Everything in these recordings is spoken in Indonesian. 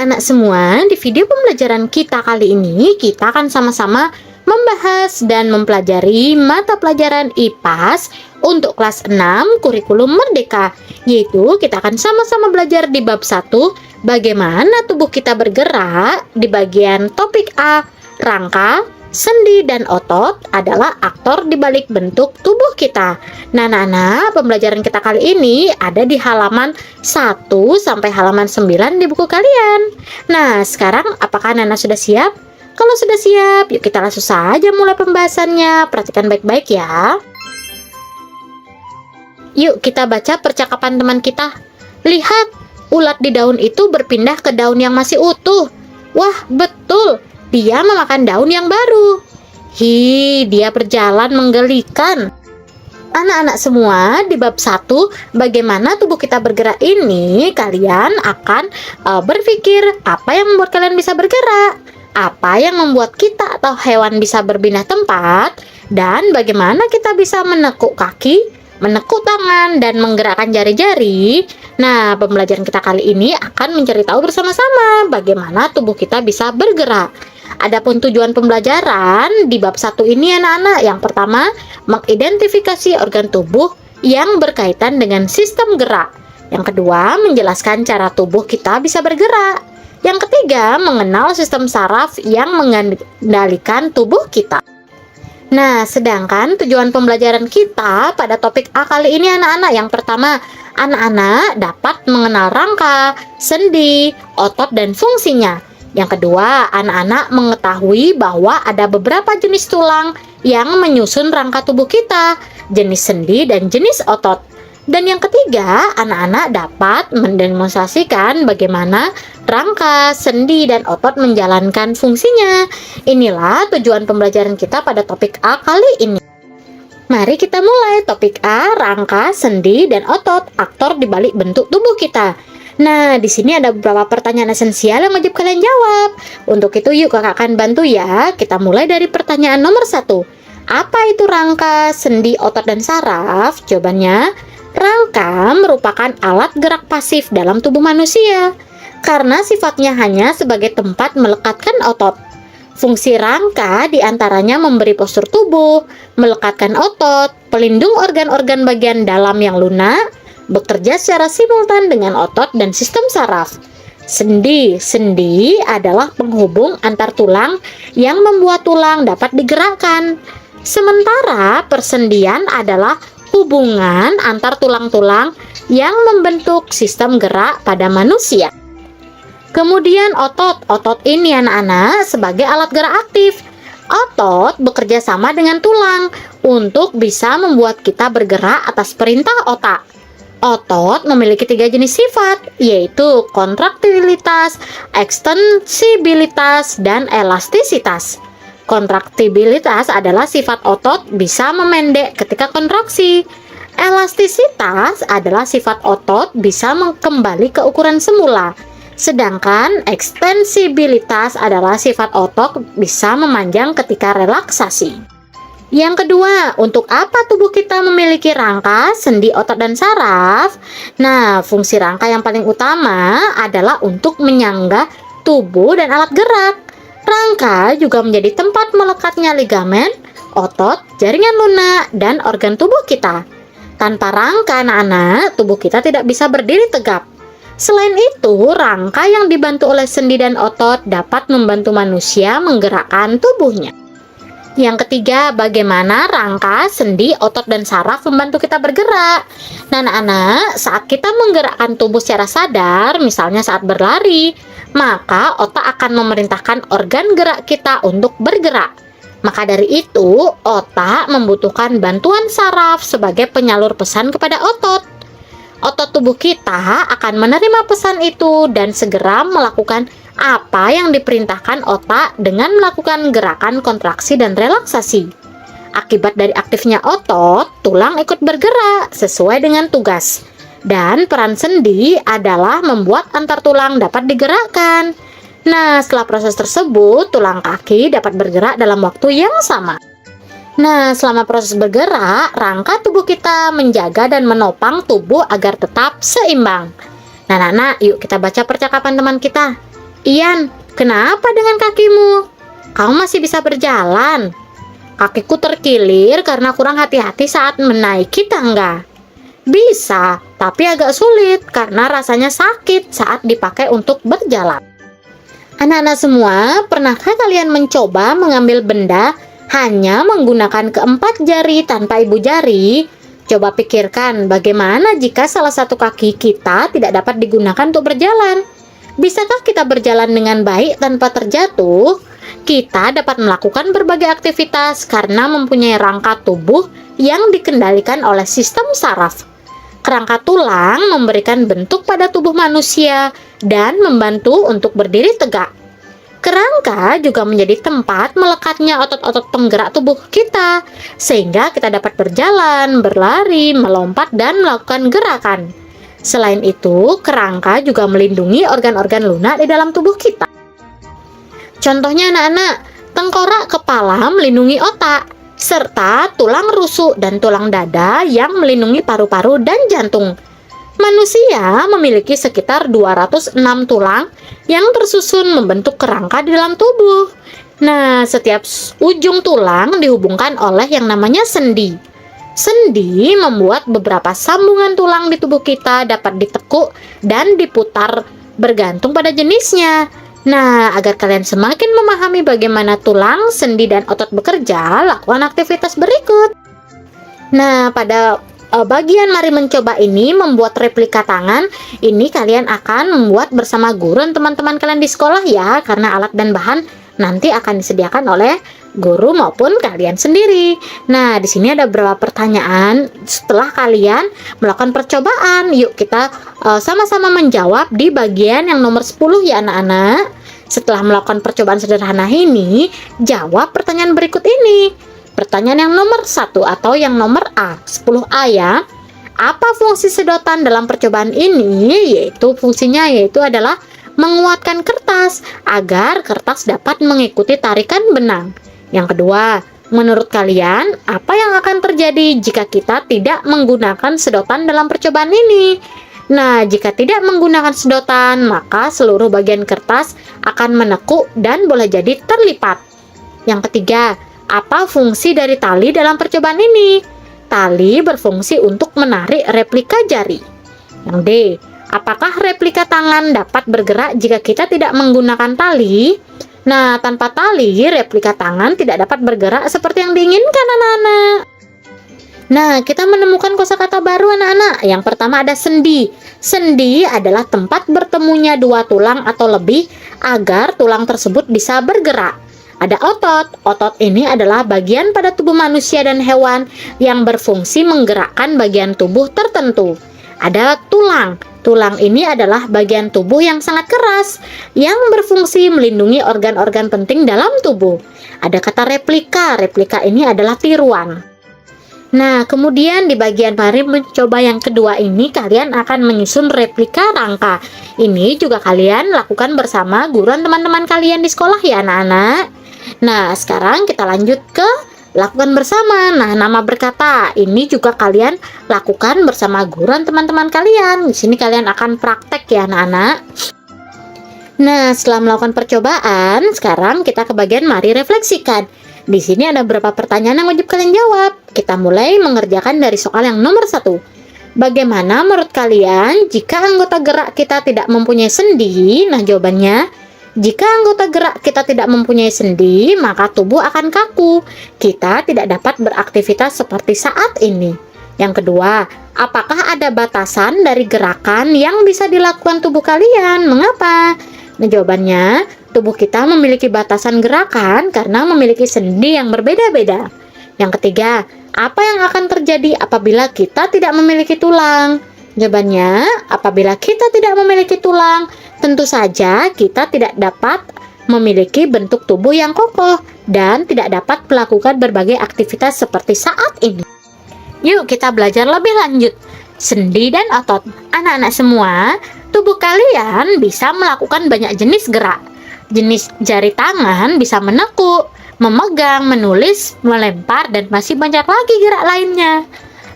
anak-anak semua, di video pembelajaran kita kali ini, kita akan sama-sama membahas dan mempelajari mata pelajaran IPAS untuk kelas 6 kurikulum Merdeka. Yaitu kita akan sama-sama belajar di bab 1, bagaimana tubuh kita bergerak. Di bagian topik A, rangka, sendi, dan otot adalah aktor di balik bentuk tubuh kita. Nah, anak-anak, pembelajaran kita kali ini ada di halaman 1 sampai halaman 9 di buku kalian. Nah, sekarang apakah anak-anak sudah siap? Kalau sudah siap, yuk kita langsung saja mulai pembahasannya. Perhatikan baik-baik ya. Yuk kita baca percakapan teman kita. Lihat, ulat di daun itu berpindah ke daun yang masih utuh. Wah, betul. Dia memakan daun yang baru. Dia berjalan menggelikan. Anak-anak semua, di bab 1, bagaimana tubuh kita bergerak ini, kalian akan berpikir apa yang membuat kalian bisa bergerak, apa yang membuat kita atau hewan bisa berpindah tempat, dan bagaimana kita bisa menekuk kaki, menekuk tangan, dan menggerakkan jari-jari. Nah, pembelajaran kita kali ini akan mencari tahu bersama-sama bagaimana tubuh kita bisa bergerak. Adapun tujuan pembelajaran di bab 1 ini anak-anak, yang pertama, mengidentifikasi organ tubuh yang berkaitan dengan sistem gerak. Yang kedua, menjelaskan cara tubuh kita bisa bergerak. Yang ketiga, mengenal sistem saraf yang mengendalikan tubuh kita. Nah, sedangkan tujuan pembelajaran kita pada topik A kali ini anak-anak, yang pertama, anak-anak dapat mengenal rangka, sendi, otot, dan fungsinya. Yang kedua, anak-anak mengetahui bahwa ada beberapa jenis tulang yang menyusun rangka tubuh kita, jenis sendi, dan jenis otot. Dan yang ketiga, anak-anak dapat mendemonstrasikan bagaimana rangka, sendi, dan otot menjalankan fungsinya. Inilah tujuan pembelajaran kita pada topik A kali ini. Mari kita mulai. Topik A, rangka, sendi, dan otot, aktor di balik bentuk tubuh kita. Nah, di sini ada beberapa pertanyaan esensial yang wajib kalian jawab. Untuk itu, yuk kakak akan bantu ya. Kita mulai dari pertanyaan nomor 1. Apa itu rangka, sendi, otot, dan saraf? Jawabannya, rangka merupakan alat gerak pasif dalam tubuh manusia karena sifatnya hanya sebagai tempat melekatkan otot. Fungsi rangka diantaranya memberi postur tubuh, melekatkan otot, pelindung organ-organ bagian dalam yang lunak, bekerja secara simultan dengan otot dan sistem saraf. Sendi adalah penghubung antar tulang yang membuat tulang dapat digerakkan. Sementara persendian adalah hubungan antar tulang-tulang yang membentuk sistem gerak pada manusia. Kemudian otot ini anak-anak sebagai alat gerak aktif. Otot bekerja sama dengan tulang untuk bisa membuat kita bergerak atas perintah otak. Otot memiliki 3 jenis sifat, yaitu kontraktilitas, ekstensibilitas, dan elastisitas. Kontraktibilitas adalah sifat otot bisa memendek ketika kontraksi. Elastisitas adalah sifat otot bisa kembali ke ukuran semula. Sedangkan ekstensibilitas adalah sifat otot bisa memanjang ketika relaksasi. Yang kedua, untuk apa tubuh kita memiliki rangka, sendi, otot, dan saraf? Nah, fungsi rangka yang paling utama adalah untuk menyangga tubuh dan alat gerak. Rangka juga menjadi tempat melekatnya ligamen, otot, jaringan lunak, dan organ tubuh kita. Tanpa rangka anak-anak, tubuh kita tidak bisa berdiri tegap. Selain itu, rangka yang dibantu oleh sendi dan otot dapat membantu manusia menggerakkan tubuhnya. Yang ketiga, bagaimana rangka, sendi, otot, dan saraf membantu kita bergerak. Nah, anak-anak, saat kita menggerakkan tubuh secara sadar, misalnya saat berlari, maka otak akan memerintahkan organ gerak kita untuk bergerak. Maka dari itu, otak membutuhkan bantuan saraf sebagai penyalur pesan kepada otot. Otot tubuh kita akan menerima pesan itu dan segera melakukan apa yang diperintahkan otak dengan melakukan gerakan kontraksi dan relaksasi. Akibat dari aktifnya otot, tulang ikut bergerak sesuai dengan tugas. Dan peran sendi adalah membuat antar tulang dapat digerakkan. Nah, setelah proses tersebut, tulang kaki dapat bergerak dalam waktu yang sama. Nah, selama proses bergerak, rangka tubuh kita menjaga dan menopang tubuh agar tetap seimbang. Nah, yuk kita baca percakapan teman kita. Ian, kenapa dengan kakimu? Kamu masih bisa berjalan? Kakiku terkilir karena kurang hati-hati saat menaiki tangga. Bisa, tapi agak sulit karena rasanya sakit saat dipakai untuk berjalan. Anak-anak semua, pernahkah kalian mencoba mengambil benda hanya menggunakan keempat jari tanpa ibu jari? Coba pikirkan bagaimana jika salah satu kaki kita tidak dapat digunakan untuk berjalan. Bisakah kita berjalan dengan baik tanpa terjatuh? Kita dapat melakukan berbagai aktivitas karena mempunyai rangka tubuh yang dikendalikan oleh sistem saraf. Kerangka tulang memberikan bentuk pada tubuh manusia dan membantu untuk berdiri tegak. Kerangka juga menjadi tempat melekatnya otot-otot penggerak tubuh kita, sehingga kita dapat berjalan, berlari, melompat, dan melakukan gerakan. Selain itu, kerangka juga melindungi organ-organ lunak di dalam tubuh kita. Contohnya anak-anak, tengkorak kepala melindungi otak, serta tulang rusuk dan tulang dada yang melindungi paru-paru dan jantung. Manusia memiliki sekitar 206 tulang yang tersusun membentuk kerangka di dalam tubuh. Nah, setiap ujung tulang dihubungkan oleh yang namanya sendi. Sendi membuat beberapa sambungan tulang di tubuh kita dapat ditekuk dan diputar bergantung pada jenisnya. Nah, agar kalian semakin memahami bagaimana tulang, sendi, dan otot bekerja, lakukan aktivitas berikut. Nah, pada bagian mari mencoba ini membuat replika tangan. Ini kalian akan membuat bersama guru dan teman-teman kalian di sekolah ya, karena alat dan bahan nanti akan disediakan oleh guru maupun kalian sendiri. Nah, di sini ada beberapa pertanyaan setelah kalian melakukan percobaan. Yuk kita sama-sama menjawab di bagian yang nomor 10 ya anak-anak. Setelah melakukan percobaan sederhana ini, jawab pertanyaan berikut ini. Pertanyaan yang nomor 1 atau yang nomor A, 10A ya. Apa fungsi sedotan dalam percobaan ini? Fungsinya adalah menguatkan kertas agar kertas dapat mengikuti tarikan benang. Yang kedua, menurut kalian apa yang akan terjadi jika kita tidak menggunakan sedotan dalam percobaan ini? Nah, jika tidak menggunakan sedotan, maka seluruh bagian kertas akan menekuk dan boleh jadi terlipat. Yang ketiga, apa fungsi dari tali dalam percobaan ini? Tali berfungsi untuk menarik replika jari. Yang D, apakah replika tangan dapat bergerak jika kita tidak menggunakan tali? Nah, tanpa tali, replika tangan tidak dapat bergerak seperti yang diinginkan anak-anak. Nah, kita menemukan kosakata baru anak-anak. Yang pertama ada sendi. Sendi adalah tempat bertemunya dua tulang atau lebih agar tulang tersebut bisa bergerak. Ada otot. Otot ini adalah bagian pada tubuh manusia dan hewan yang berfungsi menggerakkan bagian tubuh tertentu. Ada tulang. Tulang ini adalah bagian tubuh yang sangat keras yang berfungsi melindungi organ-organ penting dalam tubuh. Ada kata replika. Replika ini adalah tiruan. Nah, kemudian di bagian mari mencoba yang kedua ini kalian akan menyusun replika rangka. Ini juga kalian lakukan bersama guru dan teman-teman kalian di sekolah ya anak-anak. Nah, sekarang kita lanjut ke lakukan bersama. Nah, nama berkata ini juga kalian lakukan bersama guru dan teman-teman kalian. Di sini kalian akan praktek ya anak-anak. Nah, setelah melakukan percobaan, sekarang kita ke bagian mari refleksikan. Di sini ada beberapa pertanyaan yang wajib kalian jawab. Kita mulai mengerjakan dari soal yang nomor 1. Bagaimana menurut kalian jika anggota gerak kita tidak mempunyai sendi? Nah, jawabannya, jika anggota gerak kita tidak mempunyai sendi, maka tubuh akan kaku. Kita tidak dapat beraktivitas seperti saat ini. Yang kedua, apakah ada batasan dari gerakan yang bisa dilakukan tubuh kalian? Mengapa? Nah, jawabannya, tubuh kita memiliki batasan gerakan karena memiliki sendi yang berbeda-beda. Yang ketiga, apa yang akan terjadi apabila kita tidak memiliki tulang? Jawabannya, apabila kita tidak memiliki tulang, tentu saja kita tidak dapat memiliki bentuk tubuh yang kokoh dan tidak dapat melakukan berbagai aktivitas seperti saat ini. Yuk kita belajar lebih lanjut. Sendi dan otot. Anak-anak semua, tubuh kalian bisa melakukan banyak jenis gerak. Jenis jari tangan bisa menekuk, memegang, menulis, melempar, dan masih banyak lagi gerak lainnya.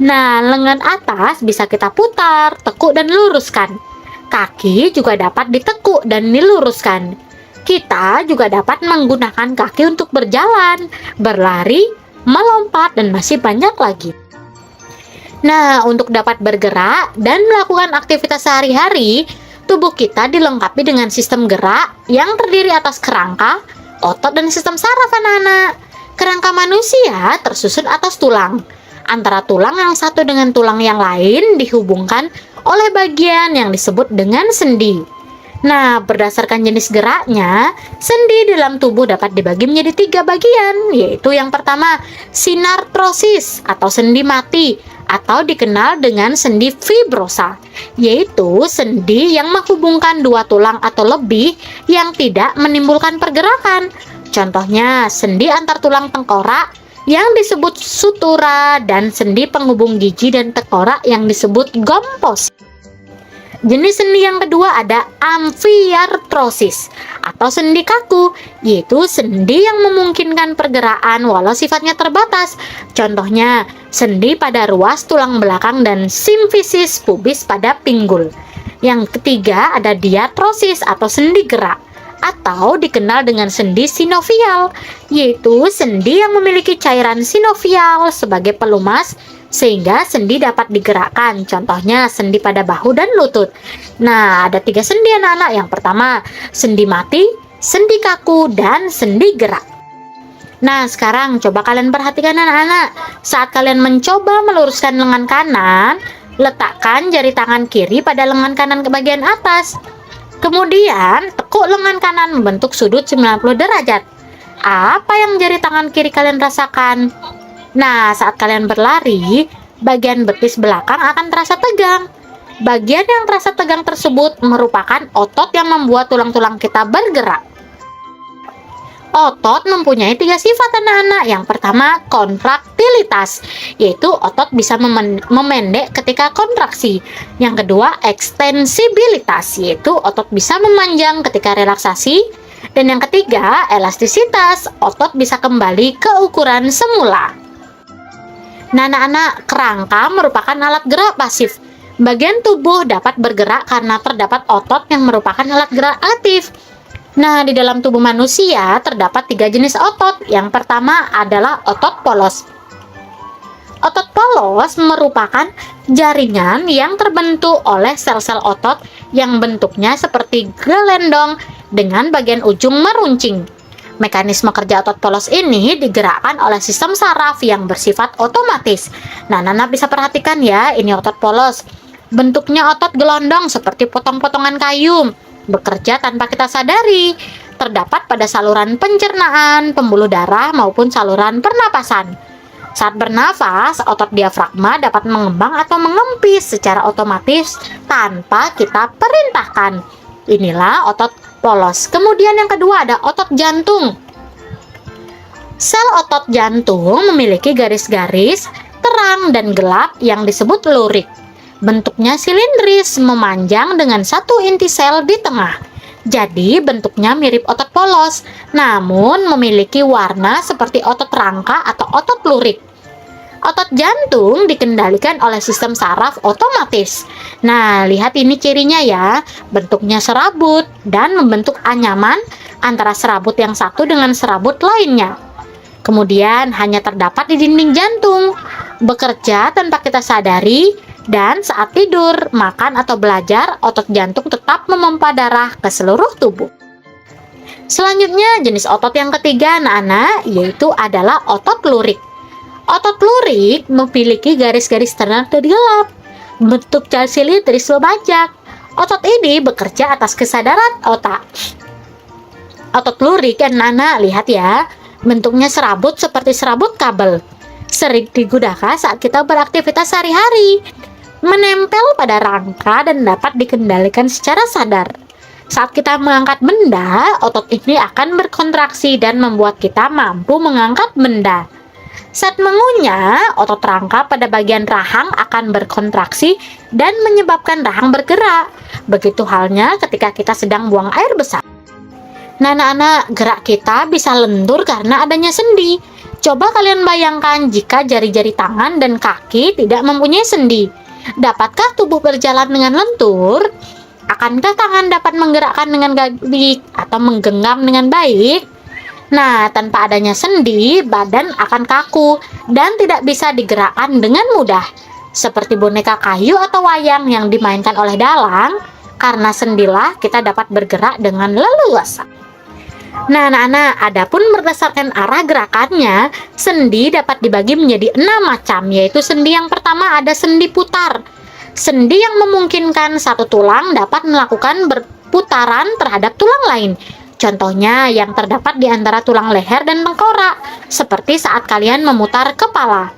Nah, lengan atas bisa kita putar, tekuk, dan luruskan. Kaki juga dapat ditekuk dan diluruskan. Kita juga dapat menggunakan kaki untuk berjalan, berlari, melompat, dan masih banyak lagi. Nah, untuk dapat bergerak dan melakukan aktivitas sehari-hari, tubuh kita dilengkapi dengan sistem gerak yang terdiri atas kerangka, otot, dan sistem saraf anak-anak. Kerangka manusia tersusun atas tulang. Antara tulang yang satu dengan tulang yang lain dihubungkan oleh bagian yang disebut dengan sendi. Nah, berdasarkan jenis geraknya, sendi dalam tubuh dapat dibagi menjadi 3 bagian, yaitu yang pertama, sinartrosis atau sendi mati, atau dikenal dengan sendi fibrosa, yaitu sendi yang menghubungkan 2 tulang atau lebih yang tidak menimbulkan pergerakan. Contohnya, sendi antar tulang tengkorak yang disebut sutura dan sendi penghubung gigi dan tengkorak yang disebut gomposite. Jenis sendi yang kedua ada amfiartrosis atau sendi kaku, yaitu sendi yang memungkinkan pergerakan walau sifatnya terbatas. Contohnya, sendi pada ruas tulang belakang dan simfisis pubis pada pinggul. Yang ketiga ada diatrosis atau sendi gerak, atau dikenal dengan sendi sinovial, yaitu sendi yang memiliki cairan sinovial sebagai pelumas sehingga sendi dapat digerakkan. Contohnya sendi pada bahu dan lutut. Nah, ada 3 sendi anak-anak. Yang pertama, sendi mati, sendi kaku, dan sendi gerak. Nah, sekarang coba kalian perhatikan anak-anak. Saat kalian mencoba meluruskan lengan kanan, letakkan jari tangan kiri pada lengan kanan ke bagian atas. Kemudian, tekuk lengan kanan membentuk sudut 90 derajat. Apa yang jari tangan kiri kalian rasakan? Nah, saat kalian berlari, bagian betis belakang akan terasa tegang. Bagian yang terasa tegang tersebut merupakan otot yang membuat tulang-tulang kita bergerak. Otot mempunyai 3 sifat anak-anak. Yang pertama, kontraktilitas, yaitu otot bisa memendek ketika kontraksi. Yang kedua, ekstensibilitas, yaitu otot bisa memanjang ketika relaksasi. Dan yang ketiga, elastisitas, otot bisa kembali ke ukuran semula. Nah, anak-anak, kerangka merupakan alat gerak pasif. Bagian tubuh dapat bergerak karena terdapat otot yang merupakan alat gerak aktif. Nah, di dalam tubuh manusia terdapat 3 jenis otot. Yang pertama adalah otot polos. Otot polos merupakan jaringan yang terbentuk oleh sel-sel otot yang bentuknya seperti gelendong dengan bagian ujung meruncing. Mekanisme kerja otot polos ini digerakkan oleh sistem saraf yang bersifat otomatis. Nah, Nana bisa perhatikan ya, ini otot polos. Bentuknya otot gelondong seperti potong-potongan kayu, bekerja tanpa kita sadari. Terdapat pada saluran pencernaan, pembuluh darah, maupun saluran pernapasan. Saat bernafas, otot diafragma dapat mengembang atau mengempis secara otomatis tanpa kita perintahkan. Inilah otot polos. Kemudian yang kedua ada otot jantung. Sel otot jantung memiliki garis-garis terang dan gelap yang disebut lurik. Bentuknya silindris, memanjang dengan satu inti sel di tengah. Jadi bentuknya mirip otot polos, namun memiliki warna seperti otot rangka atau otot lurik. Otot jantung dikendalikan oleh sistem saraf otomatis. Nah, lihat ini cirinya ya. Bentuknya serabut dan membentuk anyaman antara serabut yang satu dengan serabut lainnya. Kemudian hanya terdapat di dinding jantung. Bekerja tanpa kita sadari, dan saat tidur, makan atau belajar, otot jantung tetap memompa darah ke seluruh tubuh. Selanjutnya, jenis otot yang ketiga anak-anak yaitu adalah otot lurik. Otot lurik memiliki garis-garis terang dan gelap, bentuk silindris memanjang. Otot ini bekerja atas kesadaran otak. Otot lurik anak-anak, lihat ya, bentuknya serabut seperti serabut kabel. Sering digunakan saat kita beraktivitas sehari-hari, menempel pada rangka dan dapat dikendalikan secara sadar. Saat kita mengangkat benda, otot ini akan berkontraksi dan membuat kita mampu mengangkat benda. Saat mengunyah, otot rangka pada bagian rahang akan berkontraksi dan menyebabkan rahang bergerak. Begitu halnya ketika kita sedang buang air besar. Nah, anak-anak, gerak kita bisa lentur karena adanya sendi. Coba kalian bayangkan jika jari-jari tangan dan kaki tidak mempunyai sendi. Dapatkah tubuh berjalan dengan lentur? akankah tangan dapat menggerakkan dengan baik atau menggenggam dengan baik? Nah, tanpa adanya sendi, badan akan kaku dan tidak bisa digerakkan dengan mudah. Seperti boneka kayu atau wayang yang dimainkan oleh dalang, karena sendilah kita dapat bergerak dengan leluasa. Nah, anak-anak, adapun berdasarkan arah gerakannya, sendi dapat dibagi menjadi 6 macam, yaitu sendi yang pertama ada sendi putar. Sendi yang memungkinkan satu tulang dapat melakukan berputaran terhadap tulang lain. Contohnya yang terdapat di antara tulang leher dan tengkorak, seperti saat kalian memutar kepala.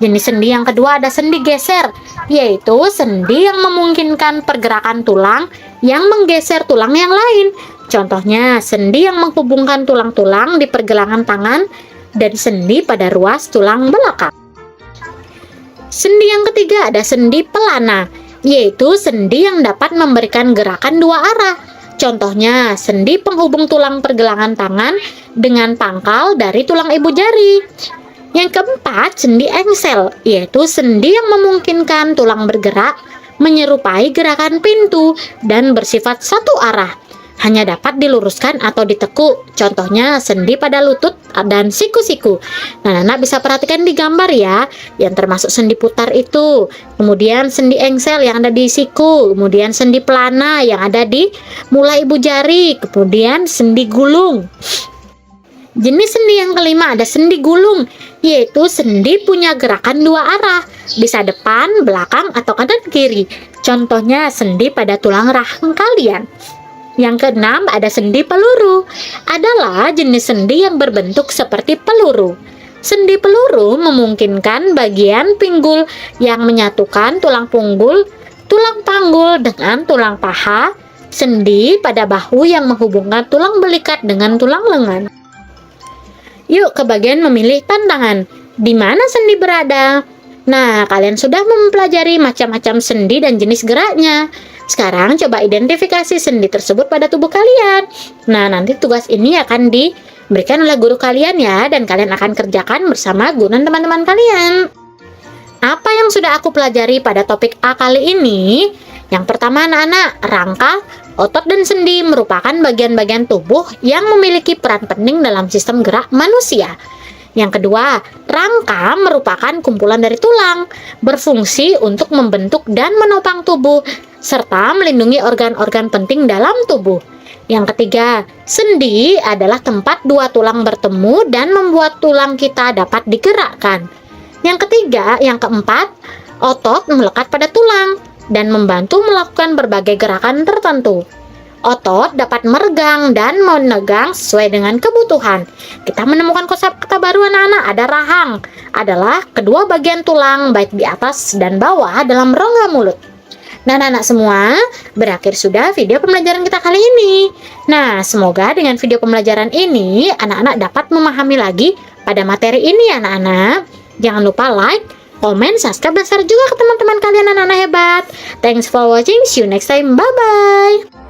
Jenis sendi yang kedua ada sendi geser, yaitu sendi yang memungkinkan pergerakan tulang yang menggeser tulang yang lain. Contohnya sendi yang menghubungkan tulang-tulang di pergelangan tangan dan sendi pada ruas tulang belakang. Sendi yang ketiga ada sendi pelana, yaitu sendi yang dapat memberikan gerakan dua arah. Contohnya, sendi penghubung tulang pergelangan tangan dengan pangkal dari tulang ibu jari. Yang keempat, sendi engsel, yaitu sendi yang memungkinkan tulang bergerak menyerupai gerakan pintu dan bersifat satu arah. Hanya dapat diluruskan atau ditekuk. Contohnya, sendi pada lutut dan siku-siku. Nah, Nana bisa perhatikan di gambar ya, yang termasuk sendi putar itu. Kemudian sendi engsel yang ada di siku. Kemudian sendi pelana yang ada di mulai ibu jari. Kemudian sendi gulung. Jenis sendi yang kelima ada sendi gulung, yaitu sendi punya gerakan dua arah, bisa depan, belakang, atau kanan kiri. Contohnya sendi pada tulang rahang kalian. Yang keenam ada sendi peluru, adalah jenis sendi yang berbentuk seperti peluru. Sendi peluru memungkinkan bagian pinggul yang menyatukan tulang punggul, tulang panggul dengan tulang paha, sendi pada bahu yang menghubungkan tulang belikat dengan tulang lengan. Yuk ke bagian memilih tantangan. Di mana sendi berada? Nah, kalian sudah mempelajari macam-macam sendi dan jenis geraknya. Sekarang coba identifikasi sendi tersebut pada tubuh kalian. Nah, nanti tugas ini akan diberikan oleh guru kalian ya, dan kalian akan kerjakan bersama guru dan teman-teman kalian. Apa yang sudah aku pelajari pada topik A kali ini? Yang pertama, anak-anak, rangka, otot, dan sendi merupakan bagian-bagian tubuh yang memiliki peran penting dalam sistem gerak manusia. Yang kedua, rangka merupakan kumpulan dari tulang, berfungsi untuk membentuk dan menopang tubuh, serta melindungi organ-organ penting dalam tubuh. Yang ketiga, sendi adalah tempat dua tulang bertemu dan membuat tulang kita dapat digerakkan. Yang ketiga, yang keempat, otot melekat pada tulang dan membantu melakukan berbagai gerakan tertentu. Otot dapat meregang dan menegang sesuai dengan kebutuhan. Kita menemukan kosakata baru anak-anak. Ada rahang, adalah kedua bagian tulang baik di atas dan bawah dalam rongga mulut. Nah, anak-anak semua, berakhir sudah video pembelajaran kita kali ini. Nah, semoga dengan video pembelajaran ini anak-anak dapat memahami lagi pada materi ini anak-anak. Jangan lupa like, komen, subscribe, dan share juga ke teman-teman kalian anak-anak hebat. Thanks for watching. See you next time. Bye-bye.